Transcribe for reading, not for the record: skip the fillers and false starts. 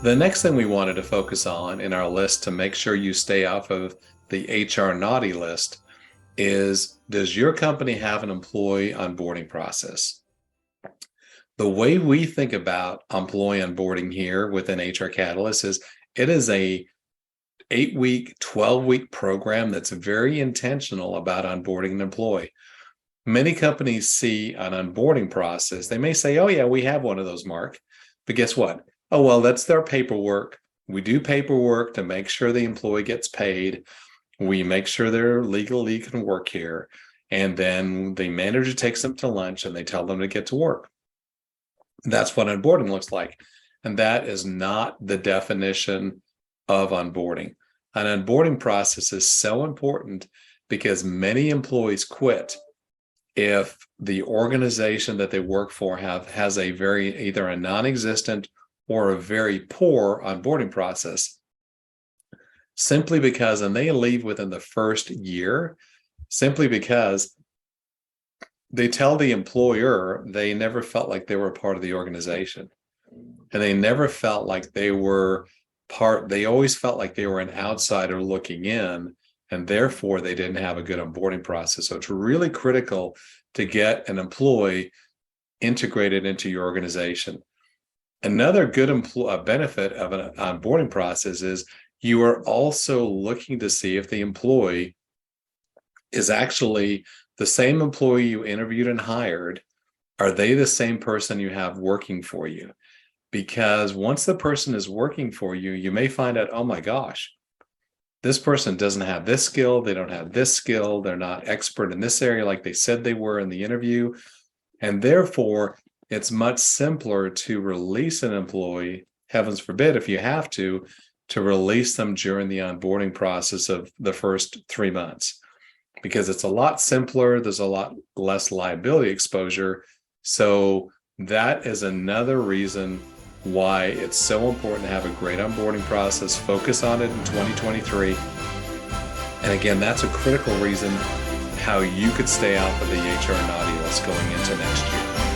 The next thing we wanted to focus on in our list to make sure you stay off of the HR naughty list is, does your company have an employee onboarding process? The way we think about employee onboarding here within HR Catalyst is it is a 8-week, 12-week program that's very intentional about onboarding an employee. Many companies see an onboarding process. They may say, oh, yeah, we have one of those, Mark. But guess what? Oh, well, that's their paperwork. We do paperwork to make sure the employee gets paid. We make sure they're legally can work here. And then the manager takes them to lunch and they tell them to get to work. That's what onboarding looks like. And that is not the definition of onboarding. An onboarding process is so important because many employees quit if the organization that they work for has a very either a non-existent or a very poor onboarding process, simply because, and they leave within the first year, simply because they tell the employer they never felt like they were part of the organization, and they never felt like they were part. They always felt like they were an outsider looking in, and therefore they didn't have a good onboarding process. So it's really critical to get an employee integrated into your organization. Another good benefit of an onboarding process is you are also looking to see if the employee is actually the same employee you interviewed and hired. Are they the same person you have working for you? Because once the person is working for you, you may find out, oh my gosh, this person doesn't have this skill. They don't have this skill. They're not expert in this area like they said they were in the interview. And therefore, it's much simpler to release an employee, heavens forbid, if you have to release them during the onboarding process of the first 3 months, because it's a lot simpler. There's a lot less liability exposure. So that is another reason why it's so important to have a great onboarding process. Focus on it in 2023. And again, that's a critical reason how you could stay off of the HR naughty list going into next year.